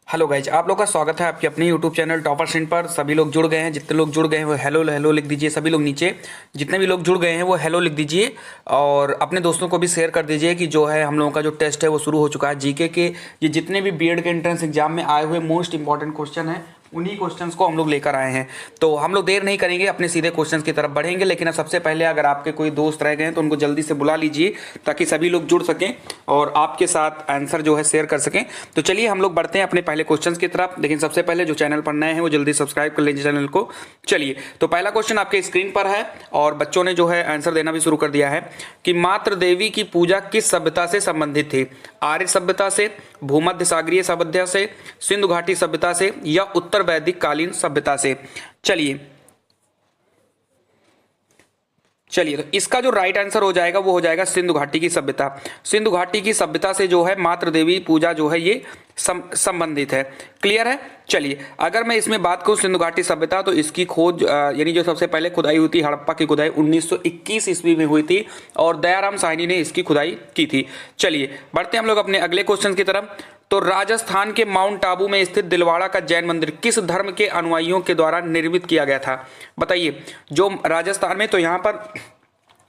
Hello guys, आप लोग का स्वागत है आपके अपने यूट्यूब चैनल टॉपर सेंट पर। सभी लोग जुड़ गए हैं, जितने लोग जुड़ गए हैं वो हेलो हेलो लिख दीजिए। सभी लोग नीचे जितने भी लोग जुड़ गए हैं वो हेलो लिख दीजिए और अपने दोस्तों को भी शेयर कर दीजिए कि जो है हम लोगों का जो टेस्ट है वो शुरू हो चुका है। जीके के ये जितने भी बीएड के एंट्रेंस एग्जाम में आए हुए मोस्ट इंपॉर्टेंट क्वेश्चन है, उन्हीं क्वेश्चंस को हम लोग लेकर आए हैं। तो हम लोग देर नहीं करेंगे, अपने सीधे क्वेश्चंस की तरफ बढ़ेंगे। लेकिन अब सबसे पहले अगर आपके कोई दोस्त रह गए हैं तो उनको जल्दी से बुला लीजिए ताकि सभी लोग जुड़ सकें और आपके साथ आंसर जो है शेयर कर सकें। तो चलिए हम लोग बढ़ते हैं अपने पहले क्वेश्चंस की तरफ। लेकिन सबसे पहले जो चैनल पर नए हैं वो जल्दी सब्सक्राइब कर लीजिए चैनल को। चलिए, तो पहला क्वेश्चन आपके स्क्रीन पर है और बच्चों ने जो है आंसर देना भी शुरू कर दिया है कि मातृ देवी की पूजा किस सभ्यता से संबंधित थी? आर्य सभ्यता से, भूमध्य सागरीय सभ्यता से, सिंधु घाटी सभ्यता से या उत्तर वैदिक कालीन सभ्यता से? चलिए चलिए, तो इसका जो राइट आंसर हो जाएगा वो हो जाएगा सिंधु घाटी की सभ्यता। सिंधु घाटी की सभ्यता से जो है मातृ देवी पूजा जो है ये संबंधित है। क्लियर है? चलिए, अगर मैं इसमें बात करूं सिंधु घाटी सभ्यता, तो इसकी खोज यानी जो सबसे पहले खुदाई हुई थी, हड़प्पा की खुदाई 1921 ईस्वी में हुई थी और दयाराम साहनी ने इसकी खुदाई की थी। चलिए बढ़ते हैं हम लोग अपने अगले क्वेश्चन की तरफ। तो राजस्थान के माउंट आबू में स्थित दिलवाड़ा का जैन मंदिर किस धर्म के अनुयायियों के द्वारा निर्मित किया गया था? बताइए। जो राजस्थान में, तो यहाँ पर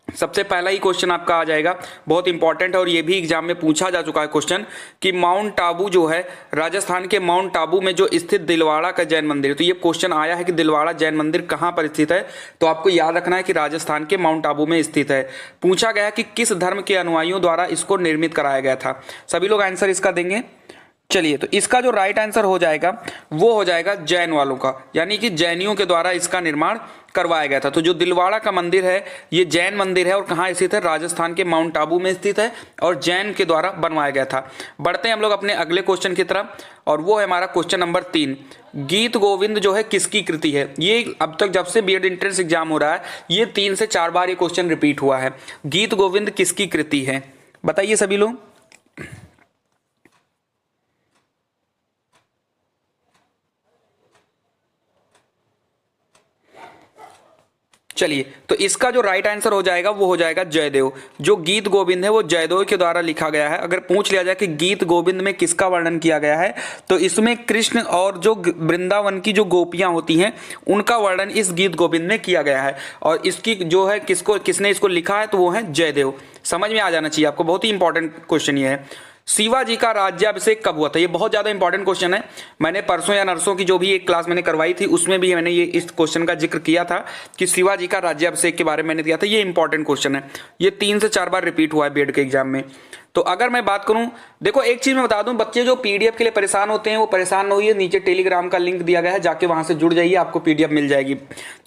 सबसे पहला ही क्वेश्चन आपका आ जाएगा, बहुत इंपॉर्टेंट है और ये भी एग्जाम में पूछा जा चुका है क्वेश्चन कि माउंट आबू जो है, राजस्थान के माउंट आबू में जो स्थित दिलवाड़ा का जैन मंदिर है, तो ये क्वेश्चन आया है कि दिलवाड़ा जैन मंदिर कहाँ पर स्थित है। तो आपको याद रखना है कि राजस्थान के माउंट आबू में स्थित है। पूछा गया कि किस धर्म के अनुयायियों द्वारा इसको निर्मित कराया गया था। सभी लोग आंसर इसका देंगे। चलिए, तो इसका जो राइट आंसर हो जाएगा वो हो जाएगा जैन वालों का, यानी कि जैनियों के द्वारा इसका निर्माण करवाया गया था। तो जो दिलवाड़ा का मंदिर है ये जैन मंदिर है और कहाँ स्थित है? राजस्थान के माउंट आबू में स्थित है और जैन के द्वारा बनवाया गया था। बढ़ते हैं हम लोग अपने अगले क्वेश्चन की तरफ और वो है हमारा क्वेश्चन नंबर 3। गीत गोविंद जो है किसकी कृति है? ये अब तक जब से बीएड एंट्रेंस एग्जाम हो रहा है ये 3 से 4 बार ये क्वेश्चन रिपीट हुआ है। गीत गोविंद किसकी कृति है? बताइए सभी लोग। चलिए, तो इसका जो राइट आंसर हो जाएगा वो हो जाएगा जयदेव। जो गीत गोविंद है वो जयदेव के द्वारा लिखा गया है। अगर पूछ लिया जाए कि गीत गोविंद में किसका वर्णन किया गया है, तो इसमें कृष्ण और जो वृंदावन की जो गोपियां होती हैं उनका वर्णन इस गीत गोविंद में किया गया है। और इसकी जो है किसने इसको लिखा है, तो वो है जयदेव। समझ में आ जाना चाहिए आपको, बहुत ही इंपॉर्टेंट क्वेश्चन ये है। शिवाजी का राज्याभिषेक कब हुआ था? ये बहुत ज्यादा इंपॉर्टेंट क्वेश्चन है। मैंने परसों या नरसों की जो भी एक क्लास मैंने करवाई थी उसमें भी मैंने ये इस क्वेश्चन का जिक्र किया था कि शिवाजी का राज्याभिषेक के बारे में मैंने दिया था। ये इंपॉर्टेंट क्वेश्चन है, ये 3 से 4 बार रिपीट हुआ है बीएड के एग्जाम में। तो अगर मैं बात करूं, देखो एक चीज मैं बता दूं, बच्चे जो पीडीएफ के लिए परेशान होते हैं वो परेशान न होइए, नीचे टेलीग्राम का लिंक दिया गया है, जाके वहां से जुड़ जाइए, आपको पीडीएफ मिल जाएगी।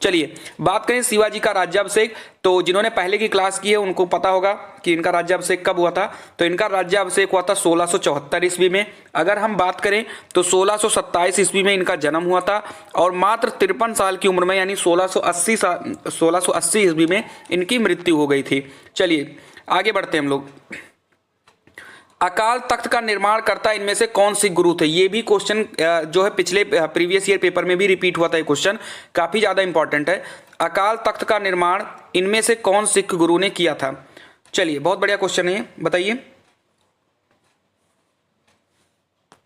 चलिए बात करें शिवाजी का राज्याभिषेक, तो जिन्होंने पहले की क्लास की है उनको पता होगा कि इनका राज्याभिषेक कब हुआ था। तो इनका राज्याभिषेक हुआ था 1674 ईस्वी में। अगर हम बात करें तो 1627 ईस्वी में इनका जन्म हुआ था और मात्र 53 साल की उम्र में यानी 1680 ईस्वी में इनकी मृत्यु हो गई थी। चलिए आगे बढ़ते हैं हम लोग। अकाल तख्त का निर्माण करता इनमें से कौन सिख गुरु थे? ये भी क्वेश्चन जो है पिछले प्रीवियस ईयर पेपर में भी रिपीट हुआ था। ये क्वेश्चन काफी ज्यादा इंपॉर्टेंट है। अकाल तख्त का निर्माण इनमें से कौन सिख गुरु ने किया था? चलिए बहुत बढ़िया क्वेश्चन है, बताइए।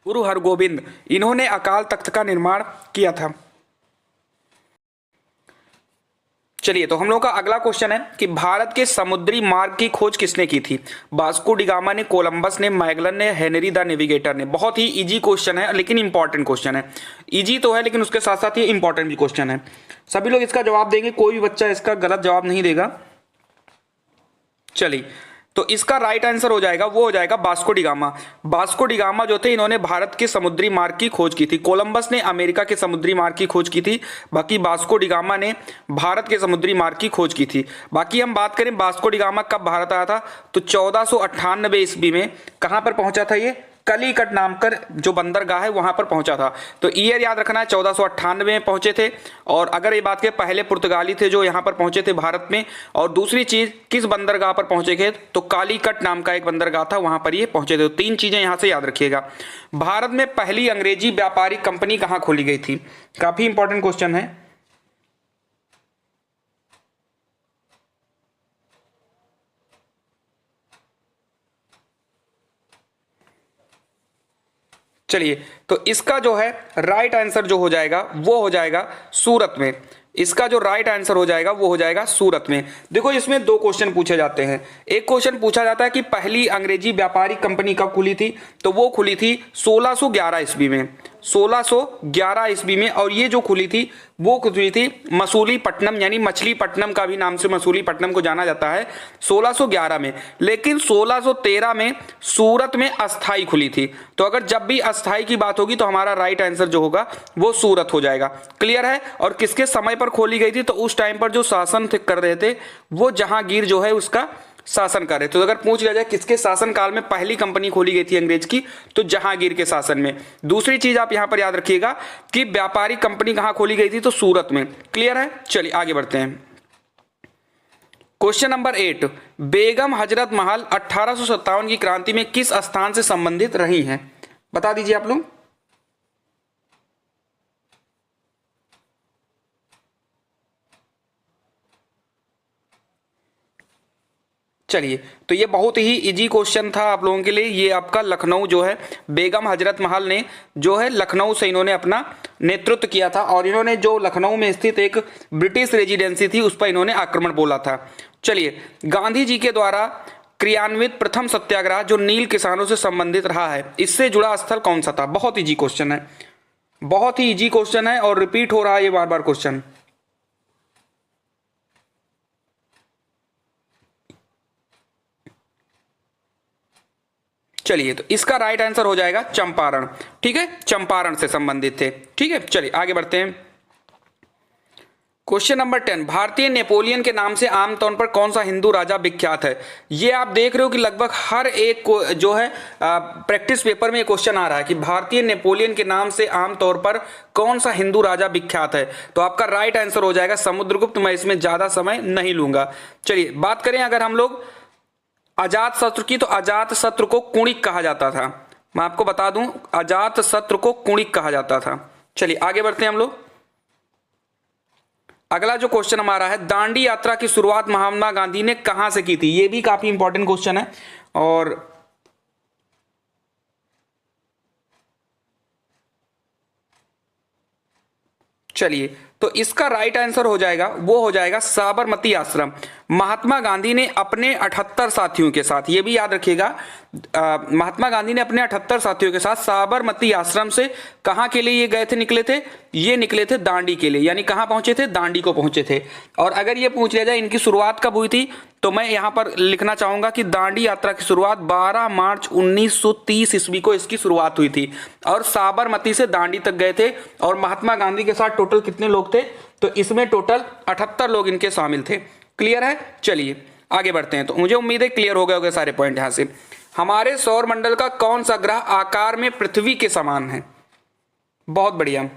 गुरु हरगोविंद, इन्होंने अकाल तख्त का निर्माण किया था। चलिए, तो हम लोग का अगला क्वेश्चन है कि भारत के समुद्री मार्ग की खोज किसने की थी? वास्को डिगामा ने, कोलंबस ने, मैगलन ने, हेनरी द नेविगेटर ने? बहुत ही इजी क्वेश्चन है लेकिन इंपॉर्टेंट क्वेश्चन है। इजी तो है लेकिन उसके साथ साथ ये इंपॉर्टेंट भी क्वेश्चन है। सभी लोग इसका जवाब देंगे, कोई भी बच्चा इसका गलत जवाब नहीं देगा। चलिए, तो इसका राइट आंसर हो जाएगा वो हो जाएगा वास्को डिगामा। वास्को डिगामा जो थे इन्होंने भारत के समुद्री मार्ग की खोज की थी। कोलंबस ने अमेरिका के समुद्री मार्ग की खोज की थी, बाकी वास्को डिगामा ने भारत के समुद्री मार्ग की खोज की थी। बाकी हम बात करें वास्को डिगामा कब भारत आया था, तो 1498 ईस्वी में कहां पर पहुंचा था? ये कलीकट नाम कर जो बंदरगाह है वहां पर पहुंचा था। तो ईयर याद रखना है, 1498 में पहुंचे थे। और अगर ये बात करें पहले पुर्तगाली थे जो यहां पर पहुंचे थे भारत में। और दूसरी चीज किस बंदरगाह पर पहुंचे थे, तो कालीकट नाम का एक बंदरगाह था, वहां पर ये पहुंचे थे। तो 3 चीजें यहां से याद रखिएगा। भारत में पहली अंग्रेजी व्यापारिक कंपनी कहां खोली गई थी? काफी इंपॉर्टेंट क्वेश्चन है। चलिए, तो इसका जो है राइट आंसर जो हो जाएगा वो हो जाएगा सूरत में। इसका जो राइट आंसर हो जाएगा वो हो जाएगा सूरत में। देखो, इसमें दो क्वेश्चन पूछे जाते हैं। एक क्वेश्चन पूछा जाता है कि पहली अंग्रेजी व्यापारिक कंपनी कब खुली थी, तो वो खुली थी 1611 ईस्वी में, 1611 ईस्वी में। और ये जो खुली थी वो खुली थी मसूलीपट्टनम, यानी मछलीपट्टनम का भी नाम से मसूलीपट्टनम को जाना जाता है, 1611 में। लेकिन 1613 में सूरत में अस्थाई खुली थी। तो अगर जब भी अस्थाई की बात होगी तो हमारा राइट आंसर जो होगा वो सूरत हो जाएगा। क्लियर है। और किसके समय पर खोली गई थी, तो उस टाइम पर जो शासन कर रहे थे वो जहांगीर जो है उसका शासन कर रहे थे। तो अगर पूछ लिया जाए किसके शासन काल में पहली कंपनी खोली गई थी अंग्रेज की, तो जहांगीर के शासन में। दूसरी चीज आप यहां पर याद रखिएगा कि व्यापारिक कंपनी कहां खोली गई थी, तो सूरत में। क्लियर है। चलिए आगे बढ़ते हैं। क्वेश्चन नंबर 8, बेगम हजरत महल 1857 की क्रांति में किस स्थान से संबंधित रही हैं, बता दीजिए आप लोग। चलिए, तो ये बहुत ही इजी क्वेश्चन था आप लोगों के लिए। ये आपका लखनऊ जो है, बेगम हजरत महल ने जो है लखनऊ से इन्होंने अपना नेतृत्व किया था, और इन्होंने जो लखनऊ में स्थित एक ब्रिटिश रेजिडेंसी थी उस पर इन्होंने आक्रमण बोला था। चलिए, गांधी जी के द्वारा क्रियान्वित प्रथम सत्याग्रह जो नील किसानों से संबंधित रहा है, इससे जुड़ा स्थल कौन सा था। बहुत इजी क्वेश्चन है, बहुत ही इजी क्वेश्चन है, और रिपीट हो रहा है ये बार बार क्वेश्चन। चलिए, तो इसका राइट आंसर हो जाएगा चंपारण। ठीक है, चंपारण से संबंधित थे। ठीक है, चलिए आगे बढ़ते हैं। क्वेश्चन नंबर 10, भारतीय नेपोलियन के नाम से आमतौर पर कौन सा हिंदू राजा विख्यात है। ये आप देख रहे हो कि लगभग हर एक को जो है प्रैक्टिस पेपर में ये क्वेश्चन आ रहा है कि भारतीय नेपोलियन के नाम से आमतौर पर कौन सा हिंदू राजा विख्यात है। तो आपका राइट आंसर हो जाएगा समुद्रगुप्त। मैं इसमें ज्यादा समय नहीं लूंगा। चलिए, बात करें अगर हम लोग अजात शत्रु की, तो अजात शत्रु को कुणिक कहा जाता था। मैं आपको बता दूं, अजात शत्रु को कुणिक कहा जाता था। चलिए आगे बढ़ते हैं हम लोग। अगला जो क्वेश्चन हमारा है, दांडी यात्रा की शुरुआत महात्मा गांधी ने कहां से की थी। ये भी काफी इंपॉर्टेंट क्वेश्चन है। और चलिए, तो इसका राइट आंसर हो जाएगा वो हो जाएगा साबरमती आश्रम। महात्मा गांधी ने अपने 78 साथियों के साथ, ये भी याद रखिएगा, महात्मा गांधी ने अपने 78 साथियों के साथ साबरमती आश्रम से कहां के लिए ये गए थे, निकले थे, ये निकले थे दांडी के लिए। यानी कहां पहुंचे थे, दांडी को पहुंचे थे। और अगर ये पूछ लिया जाए इनकी शुरुआत कब हुई थी, तो मैं यहां पर लिखना चाहूंगा कि दांडी यात्रा की शुरुआत 12 मार्च 1930 ईस्वी को इसकी शुरुआत हुई थी, और साबरमती से दांडी तक गए थे। और महात्मा गांधी के साथ टोटल कितने लोग थे, तो इसमें टोटल 78 लोग इनके शामिल थे। क्लियर है। चलिए आगे बढ़ते हैं। तो मुझे उम्मीद है क्लियर हो गए होंगे सारे पॉइंट यहां से। हमारे सौर मंडल का कौन सा ग्रह आकार में पृथ्वी के समान है। बहुत बढ़िया।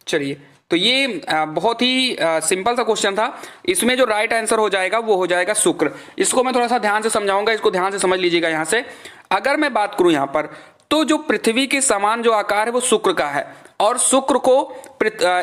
चलिए, तो ये बहुत ही सिंपल सा क्वेश्चन था। इसमें जो राइट आंसर हो जाएगा वो हो जाएगा शुक्र। इसको मैं थोड़ा सा ध्यान से समझाऊंगा, इसको ध्यान से समझ लीजिएगा। यहां से अगर मैं बात करूं यहां पर, तो जो पृथ्वी के समान जो आकार है वो शुक्र का है। और शुक्र को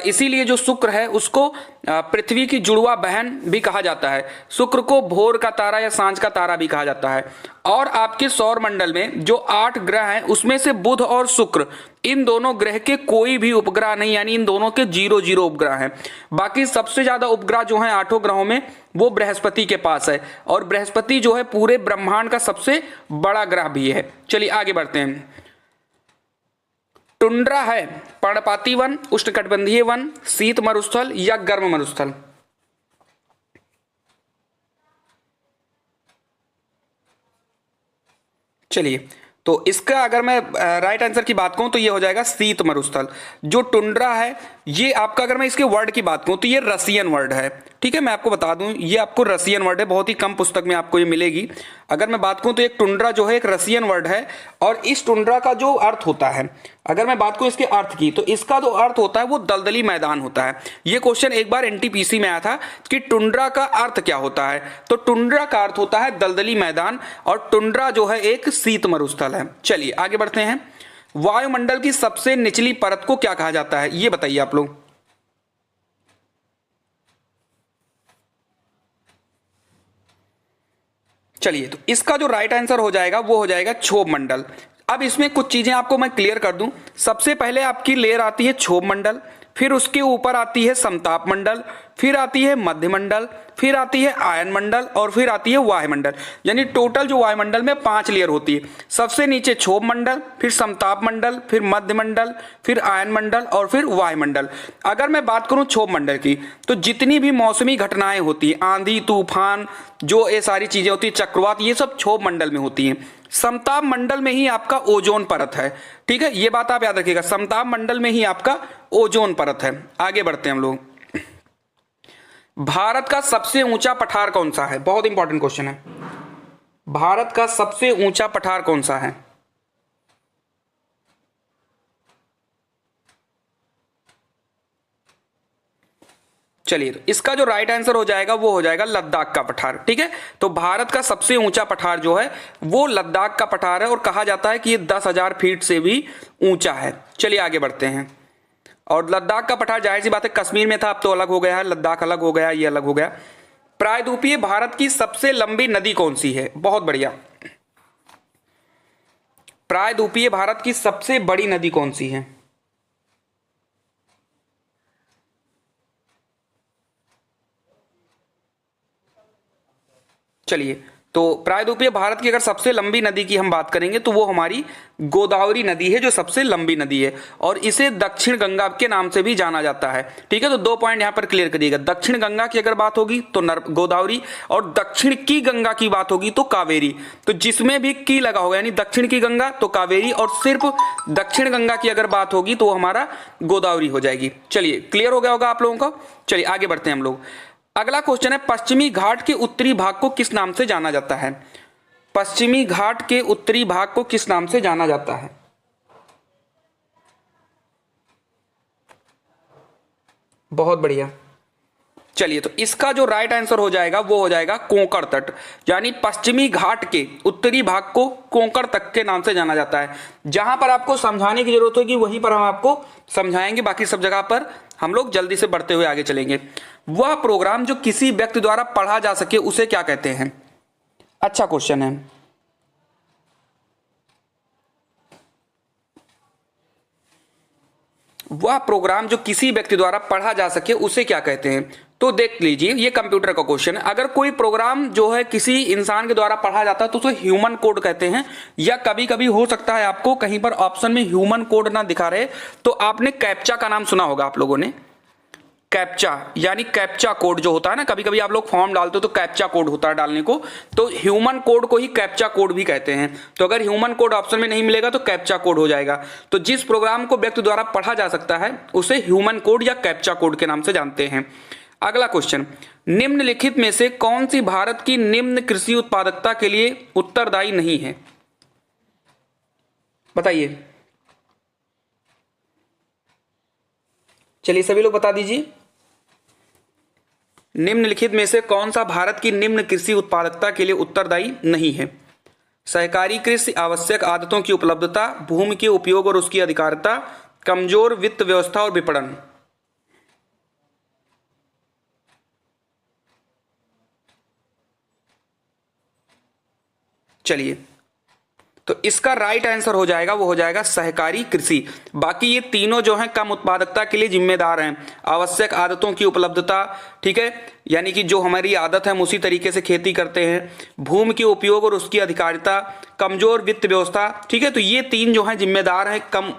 इसीलिए जो शुक्र है उसको पृथ्वी की जुड़वा बहन भी कहा जाता है। शुक्र को भोर का तारा या सांझ का तारा भी कहा जाता है। और आपके सौर मंडल में जो 8 ग्रह हैं उसमें से बुध और शुक्र, इन दोनों ग्रह के कोई भी उपग्रह नहीं, यानी इन दोनों के 0-0 उपग्रह हैं। बाकी सबसे ज्यादा उपग्रह जो हैं 8 ग्रहों में वो बृहस्पति के पास है। और बृहस्पति जो है पूरे ब्रह्मांड का सबसे बड़ा ग्रह भी है। चलिए आगे बढ़ते हैं। टुंड्रा है पर्णपाती वन, उष्णकटिबंधीय वन, शीत मरुस्थल या गर्म मरुस्थल। चलिए, तो इसका अगर मैं राइट आंसर की बात कहूं तो ये हो जाएगा शीत मरुस्थल। जो टुंड्रा है ये आपका, अगर मैं इसके वर्ड की बात कहूं तो ये रसियन वर्ड है। ठीक है, मैं आपको बता दूं ये आपको रसियन वर्ड है, बहुत ही कम पुस्तक में आपको ये मिलेगी। अगर मैं बात कहूं तो एक टुंड्रा जो है एक रसियन वर्ड है। और इस टुंड्रा का जो अर्थ होता है, अगर मैं बात करूं इसके अर्थ की, तो इसका जो अर्थ होता है वो दलदली मैदान होता है। ये क्वेश्चन एक बार एनटीपीसी में आया था कि टुंड्रा का अर्थ क्या होता है, तो टुंड्रा का अर्थ होता है दलदली मैदान, और टुंड्रा जो है एक शीत मरुस्थल है। चलिए आगे बढ़ते हैं। वायुमंडल की सबसे निचली परत को क्या कहा जाता है, ये बताइए आप लोग। चलिए, तो इसका जो राइट आंसर हो जाएगा वो हो जाएगा क्षोभ मंडल। अब इसमें कुछ चीजें आपको मैं क्लियर कर दूं। सबसे पहले आपकी लेयर आती है क्षोभ मंडल, फिर उसके ऊपर आती है समताप मंडल, फिर आती है मध्य मंडल, फिर आती है आयन मंडल और फिर आती है वायुमंडल। यानी टोटल जो वायुमंडल में 5 लेयर होती है। सबसे नीचे क्षोभ मंडल, फिर समताप मंडल, फिर मध्य मंडल, फिर आयन मंडल और फिर वायुमंडल। अगर मैं बात करूं क्षोभ मंडल की, तो जितनी भी मौसमी घटनाएं होती है, आंधी तूफान, जो ये सारी चीजें होती है, चक्रवात, ये सब क्षोभ मंडल में होती हैं। समताप मंडल में ही आपका ओजोन परत है। ठीक है, ये बात आप याद रखिएगा, समताप मंडल में ही आपका ओजोन परत है। आगे बढ़ते हैं हम लोग। भारत का सबसे ऊंचा पठार कौन सा है? बहुत इंपॉर्टेंट क्वेश्चन है। भारत का सबसे ऊंचा पठार कौन सा है? चलिए, तो इसका जो राइट आंसर हो जाएगा वो हो जाएगा लद्दाख का पठार। ठीक है, तो भारत का सबसे ऊंचा पठार जो है वो लद्दाख का पठार है और कहा जाता है कि ये 10,000 फीट से भी ऊंचा है। चलिए आगे बढ़ते हैं। और लद्दाख का पठार जाहिर सी बात है कश्मीर में था, अब तो अलग हो गया है, लद्दाख अलग हो गया, ये अलग हो गया। प्रायद्वीपीय भारत की सबसे लंबी नदी कौन सी है? बहुत बढ़िया। प्रायद्वीपीय भारत की सबसे बड़ी नदी कौन सी है? चलिए, तो प्रायद्वीपीय भारत की अगर सबसे लंबी नदी की हम बात करेंगे तो वो हमारी गोदावरी नदी है, जो सबसे लंबी नदी है और इसे दक्षिण गंगा के नाम से भी जाना जाता है। ठीक है, तो 2 पॉइंट यहां पर क्लियर करिएगा। दक्षिण गंगा की अगर बात होगी तो गोदावरी, और दक्षिण की गंगा की बात होगी तो कावेरी। तो जिसमें भी की लगा होगा, यानी दक्षिण की गंगा तो कावेरी, और सिर्फ दक्षिण गंगा की अगर बात होगी तो हमारा गोदावरी हो जाएगी। चलिए, क्लियर हो गया होगा आप लोगों को। चलिए आगे बढ़ते हैं हम लोग। अगला क्वेश्चन है, पश्चिमी घाट के उत्तरी भाग को किस नाम से जाना जाता है? पश्चिमी घाट के उत्तरी भाग को किस नाम से जाना जाता है? बहुत बढ़िया। चलिए, तो इसका जो राइट आंसर हो जाएगा वो हो जाएगा कोंकण तट। यानी पश्चिमी घाट के उत्तरी भाग को कोंकण तट के नाम से जाना जाता है। जहां पर आपको समझाने की जरूरत होगी वहीं पर हम आपको समझाएंगे, बाकी सब जगह पर हम लोग जल्दी से बढ़ते हुए आगे चलेंगे। वह प्रोग्राम जो किसी व्यक्ति द्वारा पढ़ा जा सके उसे क्या कहते हैं? अच्छा क्वेश्चन है। वह प्रोग्राम जो किसी व्यक्ति द्वारा पढ़ा जा सके उसे क्या कहते हैं? तो देख लीजिए, ये कंप्यूटर का क्वेश्चन है। अगर कोई प्रोग्राम जो है किसी इंसान के द्वारा पढ़ा जाता है तो उसे ह्यूमन कोड कहते हैं। या कभी कभी हो सकता है आपको कहीं पर ऑप्शन में ह्यूमन कोड ना दिखा रहे तो आपने कैप्चा का नाम सुना होगा आप लोगों ने। कैप्चा यानी कैप्चा कोड जो होता है ना, कभी कभी आप लोग फॉर्म डालते हो तो कैप्चा कोड होता है डालने को, तो ह्यूमन कोड को ही कैप्चा कोड भी कहते हैं। तो अगर ह्यूमन कोड ऑप्शन में नहीं मिलेगा तो कैप्चा कोड हो जाएगा। तो जिस प्रोग्राम को व्यक्ति द्वारा पढ़ा जा सकता है उसे ह्यूमन कोड या कैप्चा कोड के नाम से जानते हैं। अगला क्वेश्चन, निम्नलिखित में से कौन सी भारत की निम्न कृषि उत्पादकता के लिए उत्तरदायी नहीं है? बताइए, चलिए सभी लोग बता दीजिए। निम्नलिखित में से कौन सा भारत की निम्न कृषि उत्पादकता के लिए उत्तरदायी नहीं है? सहकारी कृषि, आवश्यक आदतों की उपलब्धता, भूमि के उपयोग और उसकी अधिकारिता, कमजोर वित्त व्यवस्था और विपणन। चलिए, तो इसका राइट आंसर हो जाएगा वो हो जाएगा सहकारी कृषि। बाकी ये तीनों जो हैं कम उत्पादकता के लिए जिम्मेदार हैं। आवश्यक आदतों की उपलब्धता, ठीक है, यानी कि जो हमारी आदत है हम उसी तरीके से खेती करते हैं, भूमि के उपयोग और उसकी अधिकारिता, कमजोर वित्त व्यवस्था, ठीक है, तो ये 3 जो हैं जिम्मेदार हैं कम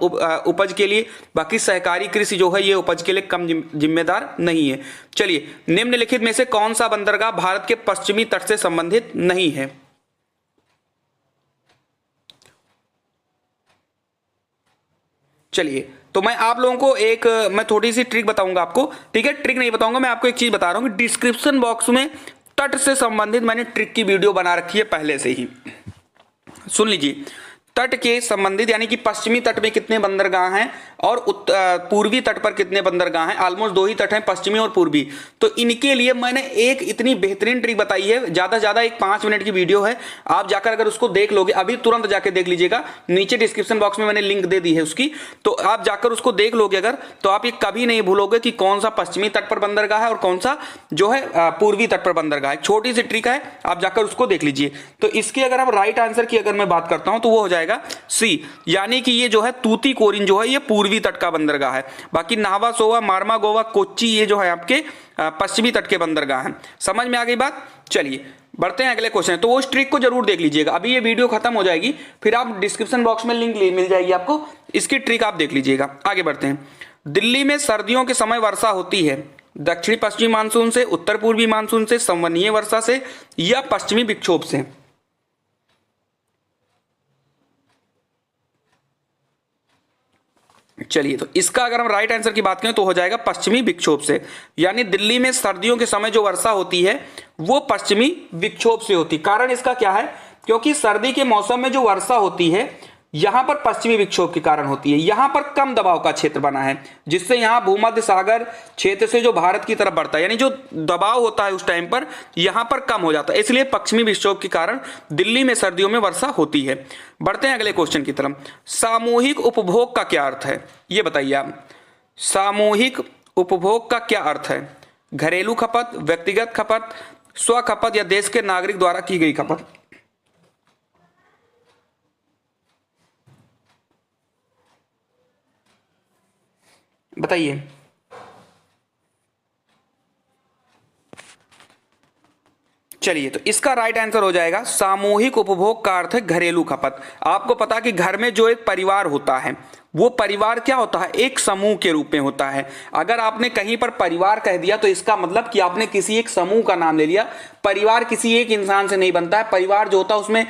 उपज के लिए। बाकी सहकारी कृषि जो है ये उपज के लिए कम जिम्मेदार नहीं है। चलिए, निम्नलिखित में से कौन सा बंदरगाह भारत के पश्चिमी तट से संबंधित नहीं है? चलिए, तो मैं आप लोगों को मैं थोड़ी सी ट्रिक बताऊंगा आपको। ठीक है, ट्रिक नहीं बताऊंगा, मैं आपको एक चीज बता रहा हूं कि डिस्क्रिप्शन बॉक्स में तट से संबंधित मैंने ट्रिक की वीडियो बना रखी है पहले से ही, सुन लीजिए। तट के संबंधित यानी कि पश्चिमी तट में कितने बंदरगाह हैं और पूर्वी तट पर कितने बंदरगाह हैं? ऑलमोस्ट 2 ही तट हैं, पश्चिमी और पूर्वी। तो इनके लिए मैंने एक इतनी बेहतरीन ट्रिक बताई है, ज्यादा से ज्यादा एक 5 मिनट की वीडियो है, आप जाकर अगर उसको देख लोगे, अभी तुरंत जाके देख लीजिएगा, नीचे डिस्क्रिप्शन बॉक्स में मैंने लिंक दे दी है उसकी, तो आप जाकर उसको देख लोगे अगर, तो आप ये कभी नहीं भूलोगे कि कौन सा पश्चिमी तट पर बंदरगाह है और कौन सा जो है पूर्वी तट पर बंदरगाह है। छोटी सी ट्रिक है, आप जाकर उसको देख लीजिए। तो इसकी अगर आप राइट आंसर की अगर मैं बात करता हूं तो वो हो जाएगा सी, यानी कि ये जो है तूतीकोरिन जो है ये पूर्वी तट का बंदरगाह है। बाकी नावा, सोवा, मारमा, गोवा, कोच्चि ये जो है आपके पश्चिमी तट के बंदरगाह हैं। समझ में आ गई बात? चलिए बढ़ते हैं अगले क्वेश्चन। तो वो उस ट्रिक को जरूर देख लीजिएगा। अभी ये वीडियो खत्म हो जाएगी, फिर आप डिस्क्रिप्शन बॉक्स में लिंक मिल जाएगी आपको, इसकी ट्रिक आप देख लीजिएगा। आगे बढ़ते हैं। दिल्ली में सर्दियों के समय वर्षा होती है दक्षिणी पश्चिमी मानसून से, उत्तर पूर्वी मानसून से, संवहनीय वर्षा से या पश्चिमी विक्षोभ से? चलिए, तो इसका अगर हम राइट आंसर की बात करें तो हो जाएगा पश्चिमी विक्षोभ से, यानी दिल्ली में सर्दियों के समय जो वर्षा होती है वो पश्चिमी विक्षोभ से होती। कारण इसका क्या है? क्योंकि सर्दी के मौसम में जो वर्षा होती है यहां पर पश्चिमी विक्षोभ के कारण होती है। यहां पर कम दबाव का क्षेत्र बना है, जिससे यहां भूमध्य सागर क्षेत्र से जो भारत की तरफ बढ़ता है, यानी जो दबाव होता है उस टाइम पर यहां पर कम हो जाता है, इसलिए पश्चिमी विक्षोभ के कारण दिल्ली में सर्दियों में वर्षा होती है। बढ़ते हैं अगले क्वेश्चन की तरफ। सामूहिक उपभोग का क्या अर्थ है, ये बताइए आप। सामूहिक उपभोग का क्या अर्थ है? घरेलू खपत, व्यक्तिगत खपत, स्व खपत या देश के नागरिक द्वारा की गई खपत? बताइए। चलिए, तो इसका राइट आंसर हो जाएगा सामूहिक उपभोग का अर्थ है घरेलू खपत। आपको पता कि घर में जो एक परिवार होता है वो परिवार क्या होता है? एक समूह के रूप में होता है। अगर आपने कहीं पर परिवार कह दिया तो इसका मतलब कि आपने किसी एक समूह का नाम ले लिया। परिवार किसी एक इंसान से नहीं बनता है। परिवार जो होता है उसमें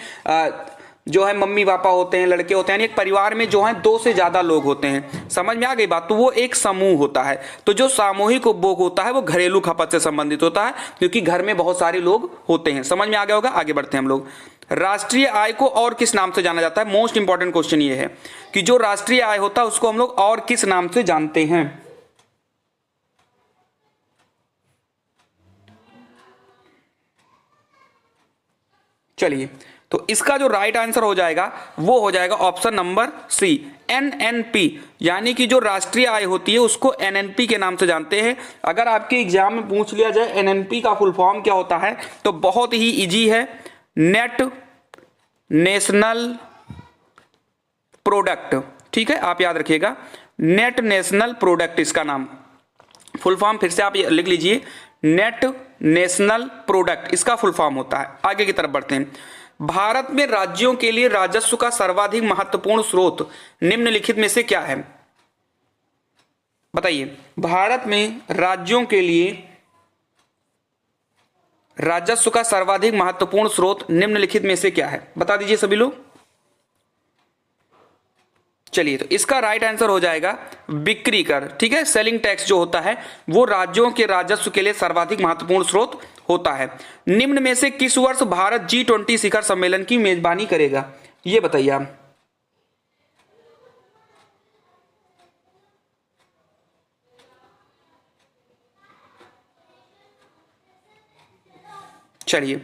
जो है मम्मी पापा होते हैं, लड़के होते हैं, यानी एक परिवार में जो है 2 से ज्यादा लोग होते हैं। समझ में आ गई बात? तो वो एक समूह होता है। तो जो सामूहिक उपभोग होता है वो घरेलू खपत से संबंधित होता है, क्योंकि घर में बहुत सारे लोग होते हैं। समझ में आ गया होगा? आगे बढ़ते हैं हम लोग। राष्ट्रीय आय को और किस नाम से जाना जाता है? मोस्ट इंपॉर्टेंट क्वेश्चन ये है कि जो राष्ट्रीय आय होता है उसको हम लोग और किस नाम से जानते हैं? चलिए, तो इसका जो राइट आंसर हो जाएगा वो हो जाएगा ऑप्शन नंबर सी, एनएनपी, यानी कि जो राष्ट्रीय आय होती है उसको एनएनपी के नाम से जानते हैं। अगर आपके एग्जाम में पूछ लिया जाए एनएनपी का फुल फॉर्म क्या होता है तो बहुत ही इजी है, नेट नेशनल प्रोडक्ट। ठीक है, आप याद रखिएगा, नेट नेशनल प्रोडक्ट इसका नाम, फुल फॉर्म फिर से आप लिख लीजिए, नेट नेशनल प्रोडक्ट इसका फुल फॉर्म होता है। आगे की तरफ बढ़ते हैं। भारत में राज्यों के लिए राजस्व का सर्वाधिक महत्वपूर्ण स्रोत निम्नलिखित में से क्या है? बताइए। भारत में राज्यों के लिए राजस्व का सर्वाधिक महत्वपूर्ण स्रोत निम्नलिखित में से क्या है? बता दीजिए सभी लोग। चलिए, तो इसका राइट आंसर हो जाएगा बिक्री कर। ठीक है, सेलिंग टैक्स जो होता है वो राज्यों के राजस्व के लिए सर्वाधिक महत्वपूर्ण स्रोत होता है। निम्न में से किस वर्ष भारत G20 शिखर सम्मेलन की मेजबानी करेगा? ये बताइए आप। चलिए,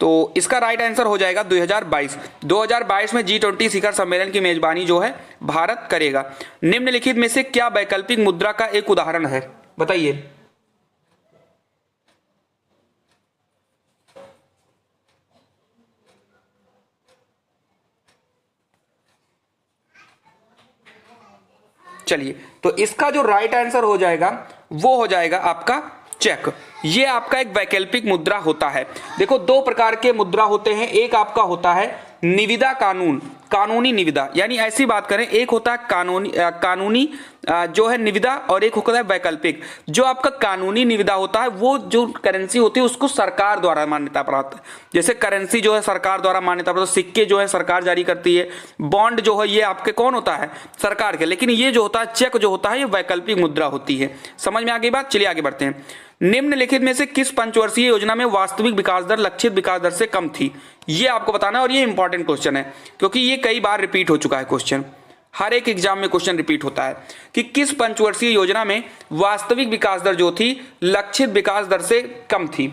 तो इसका राइट आंसर हो जाएगा 2022। 2022 में G20 शिखर सम्मेलन की मेजबानी जो है भारत करेगा। निम्नलिखित में से क्या वैकल्पिक मुद्रा का एक उदाहरण है? बताइए। चलिए, तो इसका जो राइट आंसर हो जाएगा वो हो जाएगा आपका चेक। ये आपका एक वैकल्पिक मुद्रा होता है। देखो, 2 प्रकार के मुद्रा होते हैं। एक आपका होता है निविदा कानून, कानूनी निविदा, यानी ऐसी बात करें, एक होता है कानूनी जो है निविदा और एक होता है वैकल्पिक। जो आपका कानूनी निविदा होता है वो जो करेंसी होती है उसको सरकार द्वारा मान्यता प्राप्त है। जैसे करेंसी जो है सरकार द्वारा मान्यता प्राप्त, सिक्के जो है सरकार जारी करती है, बॉन्ड जो है ये आपके कौन होता है? सरकार के। लेकिन ये जो होता है चेक जो होता है ये वैकल्पिक मुद्रा होती है। समझ में आ गई बात? चलिए आगे बढ़ते हैं। निम्नलिखित में से किस पंचवर्षीय योजना में वास्तविक विकास दर लक्षित विकास दर से कम थी? ये आपको बताना है और ये इंपॉर्टेंट क्वेश्चन है क्योंकि ये कई बार रिपीट हो चुका है क्वेश्चन। हर एक एग्जाम में क्वेश्चन रिपीट होता है कि किस पंचवर्षीय योजना में वास्तविक विकास दर जो थी लक्षित विकास दर से कम थी।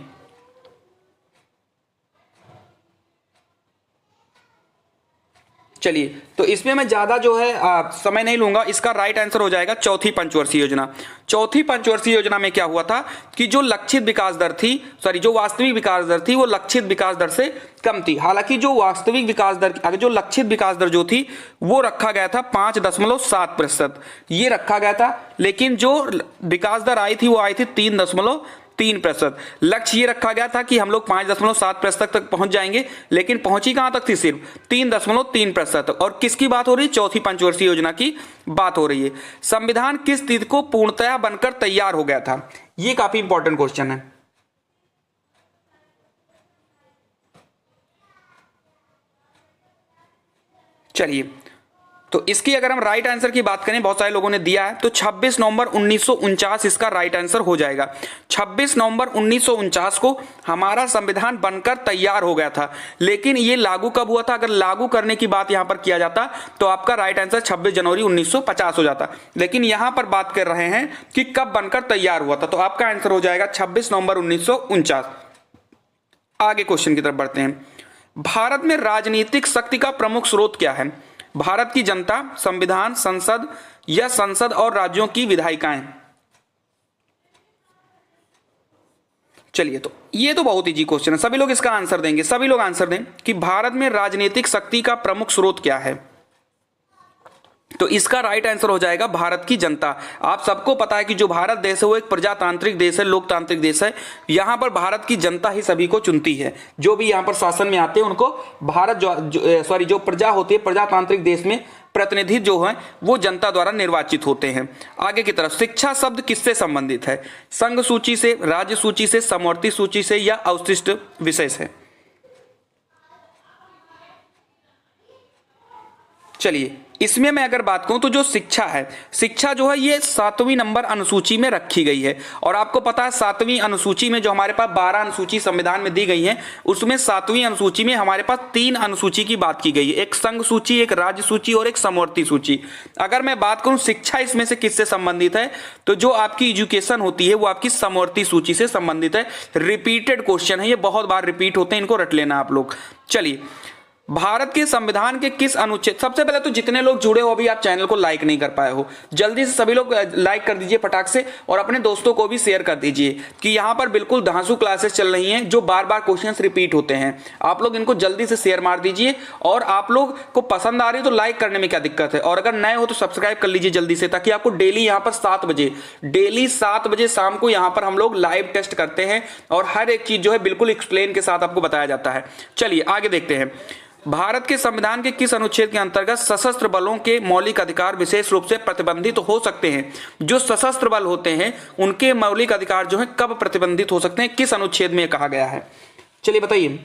चलिए, तो इसमें मैं ज्यादा जो है समय नहीं लूंगा। इसका राइट आंसर हो जाएगा चौथी पंचवर्षीय योजना। चौथी पंचवर्षीय योजना में क्या हुआ था कि जो लक्षित विकास दर थी, जो वास्तविक विकास दर थी वो लक्षित विकास दर से कम थी। हालांकि जो वास्तविक विकास दर, जो लक्षित विकास दर जो थी वो रखा गया था 5.7%, ये रखा गया था। लेकिन जो विकास दर आई थी वो आई थी 3.3%। लक्ष्य ये रखा गया था कि हम लोग 5.7% तक पहुंच जाएंगे, लेकिन पहुंची कहां तक थी? सिर्फ 3.3% तक। और किसकी बात हो रही है? चौथी पंचवर्षीय योजना की बात हो रही है। संविधान किस तिथि को पूर्णतया बनकर तैयार हो गया था? ये काफी इंपॉर्टेंट क्वेश्चन है। चलिए, तो इसकी अगर हम राइट आंसर की बात करें, बहुत सारे लोगों ने दिया है, तो 26 नवंबर 1949 इसका राइट आंसर हो जाएगा। 26 नवंबर 1949 को हमारा संविधान बनकर तैयार हो गया था। लेकिन ये लागू कब हुआ था? अगर लागू करने की बात यहां पर किया जाता तो आपका राइट आंसर 26 जनवरी 1950 हो जाता। लेकिन यहां पर बात कर रहे हैं कि कब बनकर तैयार हुआ था, तो आपका आंसर हो जाएगा 26 नवंबर 1949। आगे क्वेश्चन की तरफ बढ़ते हैं। भारत में राजनीतिक शक्ति का प्रमुख स्रोत क्या है? भारत की जनता, संविधान, संसद या संसद और राज्यों की विधायिकाएं? चलिए, तो ये तो बहुत इजी क्वेश्चन है, सभी लोग इसका आंसर देंगे। सभी लोग आंसर दें कि भारत में राजनीतिक शक्ति का प्रमुख स्रोत क्या है। तो इसका राइट आंसर हो जाएगा भारत की जनता। आप सबको पता है कि जो भारत देश है वो एक प्रजातांत्रिक देश है, लोकतांत्रिक देश है। यहां पर भारत की जनता ही सभी को चुनती है। जो भी यहां पर शासन में आते हैं उनको भारत जो प्रजा होती है, प्रजातांत्रिक देश में प्रतिनिधि जो है वो जनता द्वारा निर्वाचित होते हैं। आगे की तरफ, शिक्षा शब्द किससे संबंधित है? संघ सूची से, राज्य सूची से, समवर्ती सूची से या अवशिष्ट विषय से? चलिए, इसमें मैं अगर बात करूं तो जो शिक्षा है, शिक्षा जो है ये 7वीं नंबर अनुसूची में रखी गई है। और आपको पता है 7वीं अनुसूची में जो हमारे पास 12 अनुसूची संविधान में दी गई है, उसमें 7वीं अनुसूची में हमारे पास 3 अनुसूची की बात की गई है, एक संघ सूची, एक राज्य सूची और एक समवर्ती सूची। अगर मैं बात करूं शिक्षा इसमें से किससे संबंधित है, तो जो आपकी एजुकेशन होती है वो आपकी समवर्ती सूची से संबंधित है। रिपीटेड क्वेश्चन है, ये बहुत बार रिपीट होते हैं, इनको रट लेना आप लोग। चलिए, भारत के संविधान के किस अनुच्छेद, सबसे पहले तो जितने लोग जुड़े हो अभी आप चैनल को लाइक नहीं कर पाए हो, जल्दी से सभी लोग लाइक कर दीजिए फटाक से, और अपने दोस्तों को भी शेयर कर दीजिए कि यहाँ पर बिल्कुल धांसू क्लासेस चल रही हैं जो बार बार क्वेश्चंस रिपीट होते हैं। आप लोग इनको जल्दी से शेयर मार दीजिए। और आप लोग को पसंद आ रही है तो लाइक करने में क्या दिक्कत है, और अगर नए हो तो सब्सक्राइब कर लीजिए जल्दी से, ताकि आपको डेली यहाँ पर 7 बजे, डेली 7 बजे शाम को यहाँ पर हम लोग लाइव टेस्ट करते हैं और हर एक चीज जो है बिल्कुल एक्सप्लेन के साथ आपको बताया जाता है। चलिए आगे देखते हैं। भारत के संविधान के किस अनुच्छेद के अंतर्गत सशस्त्र बलों के मौलिक अधिकार विशेष रूप से प्रतिबंधित हो सकते हैं? जो सशस्त्र बल होते हैं उनके मौलिक अधिकार जो है कब प्रतिबंधित हो सकते हैं, किस अनुच्छेद में कहा गया है? चलिए बताइए।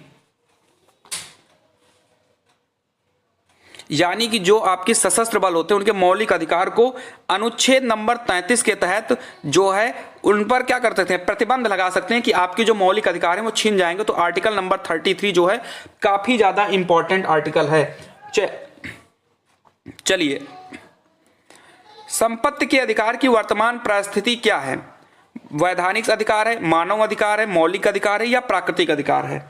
यानी कि जो आपके सशस्त्र बल होते हैं उनके मौलिक अधिकार को अनुच्छेद नंबर 33 के तहत जो है उन पर क्या कर सकते हैं, प्रतिबंध लगा सकते हैं कि आपके जो मौलिक अधिकार हैं वो छीन जाएंगे। तो आर्टिकल नंबर 33 जो है काफी ज्यादा इंपॉर्टेंट आर्टिकल है। चलिए, संपत्ति के अधिकार की वर्तमान परिस्थिति क्या है? वैधानिक अधिकार है, मानव अधिकार है, मौलिक अधिकार है या प्राकृतिक अधिकार है?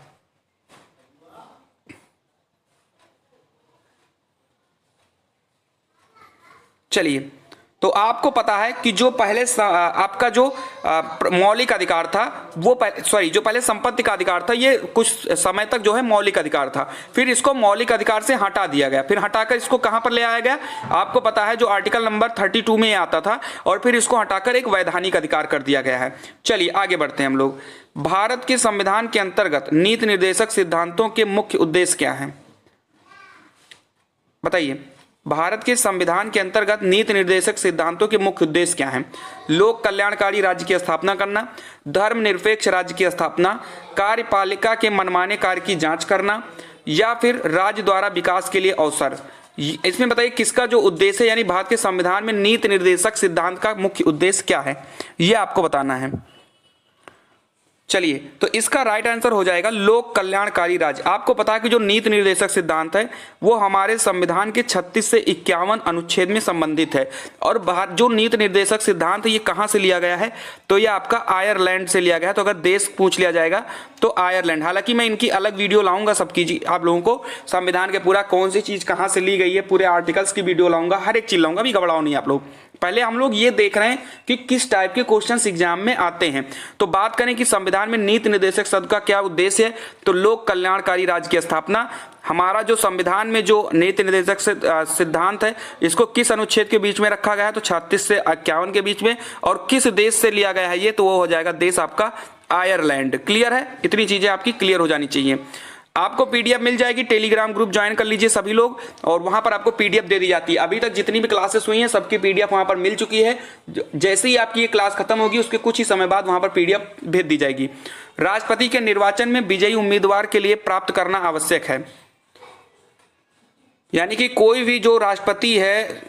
चलिए, तो आपको पता है कि जो पहले आपका जो मौलिक अधिकार था वो जो पहले संपत्ति का अधिकार था ये कुछ समय तक जो है मौलिक अधिकार था, फिर इसको मौलिक अधिकार से हटा दिया गया, फिर हटाकर इसको कहां पर ले आया गया? आपको पता है जो आर्टिकल नंबर 32 में आता था, और फिर इसको हटाकर एक वैधानिक अधिकार कर दिया गया है। चलिए आगे बढ़ते हैं हम लोग। भारत के संविधान के अंतर्गत नीति निर्देशक सिद्धांतों के मुख्य उद्देश्य क्या है? बताइए। भारत के संविधान के अंतर्गत नीति निर्देशक सिद्धांतों के मुख्य उद्देश्य क्या हैं? लोक कल्याणकारी राज्य की स्थापना करना, धर्मनिरपेक्ष राज्य की स्थापना, कार्यपालिका के मनमाने कार्य की जांच करना, या फिर राज्य द्वारा विकास के लिए अवसर? इसमें बताइए किसका जो उद्देश्य है, यानी भारत के संविधान में नीति निर्देशक सिद्धांत का मुख्य उद्देश्य क्या है, यह आपको बताना है। चलिए, तो इसका राइट आंसर हो जाएगा लोक कल्याणकारी राज्य। आपको पता है कि जो नीति निर्देशक सिद्धांत है वो हमारे संविधान के 36 से 51 अनुच्छेद में संबंधित है। और जो नीति निर्देशक सिद्धांत है ये कहाँ से लिया गया है, तो ये आपका आयरलैंड से लिया गया है। तो अगर देश पूछ लिया जाएगा तो आयरलैंड। हालांकि मैं इनकी अलग वीडियो लाऊंगा सबकी, आप लोगों को संविधान के पूरा कौन सी चीज कहाँ से ली गई है, पूरे आर्टिकल्स की वीडियो लाऊंगा, हर एक चीज लाऊंगा, अभी घबराओ नहीं आप लोग। पहले हम लोग ये देख रहे हैं कि किस टाइप के क्वेश्चंस एग्जाम में आते हैं। तो बात करें कि संविधान में नीति निर्देशक शब्द का क्या उद्देश्य है, तो लोक कल्याणकारी राज्य की स्थापना। हमारा जो संविधान में जो नीति निर्देशक सिद्धांत है इसको किस अनुच्छेद के बीच में रखा गया है, तो 36 से 51 के बीच में। और किस देश से लिया गया है ये, तो वो हो जाएगा देश आपका आयरलैंड। क्लियर है, इतनी चीजें आपकी क्लियर हो जानी चाहिए। आपको पीडीएफ मिल जाएगी, टेलीग्राम ग्रुप ज्वाइन कर लीजिए सभी लोग, और वहां पर आपको पीडीएफ दे दी जाती है। अभी तक जितनी भी क्लासेस हुई हैं सबकी पीडीएफ वहां पर मिल चुकी है। जैसे ही आपकी ये क्लास खत्म होगी उसके कुछ ही समय बाद वहां पर पीडीएफ भेज दी जाएगी। राष्ट्रपति के निर्वाचन में विजयी उम्मीदवार के लिए प्राप्त करना आवश्यक है, यानी कि कोई भी जो राष्ट्रपति है,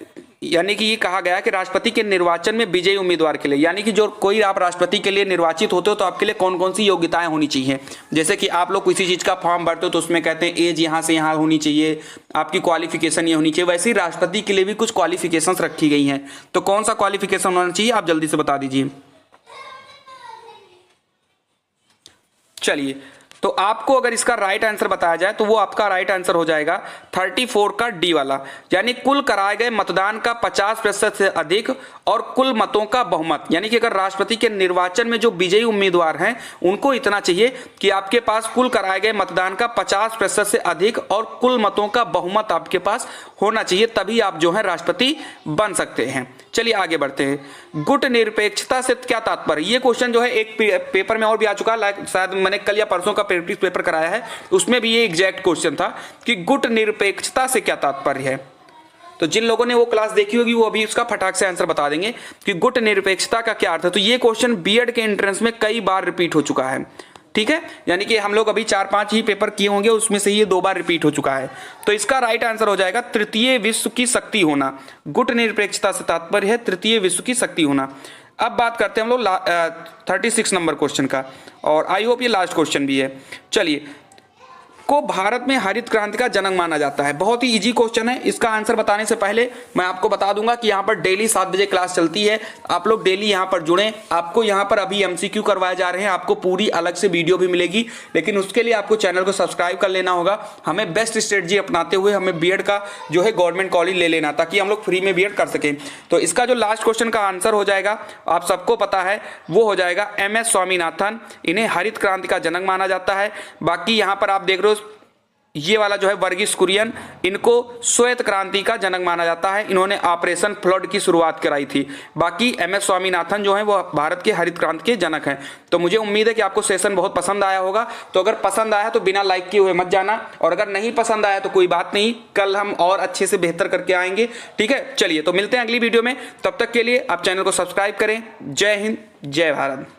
यानी कि ये कहा गया कि राष्ट्रपति के निर्वाचन में विजयी उम्मीदवार के लिए, यानी कि जो कोई आप राष्ट्रपति के लिए निर्वाचित होते हो तो आपके लिए कौन कौन सी योग्यताएं होनी चाहिए। जैसे कि आप लोग किसी चीज का फॉर्म भरते हो तो उसमें कहते हैं एज यहाँ से यहाँ होनी चाहिए, आपकी क्वालिफिकेशन ये होनी चाहिए। वैसे ही राष्ट्रपति के लिए भी कुछ क्वालिफिकेशंस रखी गई हैं। तो कौन सा क्वालिफिकेशन होना चाहिए आप जल्दी से बता दीजिए। चलिए, तो आपको अगर इसका राइट आंसर बताया जाए तो वो आपका राइट आंसर हो जाएगा 34 का डी वाला, यानी कुल कराए गए मतदान का 50% से अधिक और कुल मतों का बहुमत। यानी कि अगर राष्ट्रपति के निर्वाचन में जो विजयी उम्मीदवार हैं उनको इतना चाहिए कि आपके पास कुल कराए गए मतदान का 50% से अधिक और कुल मतों का बहुमत आपके पास होना चाहिए, तभी आप जो है राष्ट्रपति बन सकते हैं। चलिए आगे बढ़ते हैं। गुट निरपेक्षता से क्या तात्पर्य, ये क्वेश्चन जो है एक पेपर में और भी आ चुका है, शायद मैंने कल या परसों का प्रैक्टिस पेपर कराया है, उसमें भी ये एग्जैक्ट क्वेश्चन था कि गुट निरपेक्षता से क्या तात्पर्य है। तो जिन लोगों ने वो क्लास देखी होगी वो अभी उसका फटाक से आंसर बता देंगे कि गुट निरपेक्षता का क्या अर्थ है। तो ये क्वेश्चन बीएड के एंट्रेंस में कई बार रिपीट हो चुका है, ठीक है, यानी कि हम लोग अभी 4-5 ही पेपर किए होंगे, उसमें से ये 2 बार रिपीट हो चुका है। तो इसका राइट आंसर हो जाएगा तृतीय विश्व की शक्ति होना। गुट निरपेक्षता से तात्पर्य है तृतीय विश्व की शक्ति होना। अब बात करते हैं हम लोग 36 नंबर क्वेश्चन का, और आई होप ये लास्ट क्वेश्चन भी है। चलिए, को भारत में हरित क्रांति का जनक माना जाता है। बहुत ही इजी क्वेश्चन है। इसका आंसर बताने से पहले मैं आपको बता दूंगा कि यहाँ पर डेली 7 बजे क्लास चलती है, आप लोग डेली यहाँ पर जुड़ें। आपको यहाँ पर अभी एमसीक्यू करवाए जा रहे हैं, आपको पूरी अलग से वीडियो भी मिलेगी, लेकिन उसके लिए आपको चैनल को सब्सक्राइब कर लेना होगा। हमें बेस्ट स्ट्रेटजी अपनाते हुए हमें बीएड का जो है गवर्नमेंट कॉलेज ले लेना, ताकि हम लोग फ्री में बीएड कर सकें। तो इसका जो लास्ट क्वेश्चन का आंसर हो जाएगा, आप सबको पता है, वो हो जाएगा MS स्वामीनाथन। इन्हें हरित क्रांति का जनक माना जाता है। बाकी यहाँ पर आप देख रहे हो ये वाला जो है वर्गीस कुरियन, इनको श्वेत क्रांति का जनक माना जाता है। इन्होंने ऑपरेशन फ्लड की शुरुआत कराई थी। बाकी MS स्वामीनाथन जो है वो भारत के हरित क्रांति के जनक हैं। तो मुझे उम्मीद है कि आपको सेशन बहुत पसंद आया होगा। तो अगर पसंद आया तो बिना लाइक किए हुए मत जाना, और अगर नहीं पसंद आया तो कोई बात नहीं, कल हम और अच्छे से बेहतर करके आएंगे, ठीक है। चलिए, तो मिलते हैं अगली वीडियो में, तब तक के लिए आप चैनल को सब्सक्राइब करें। जय हिंद, जय भारत।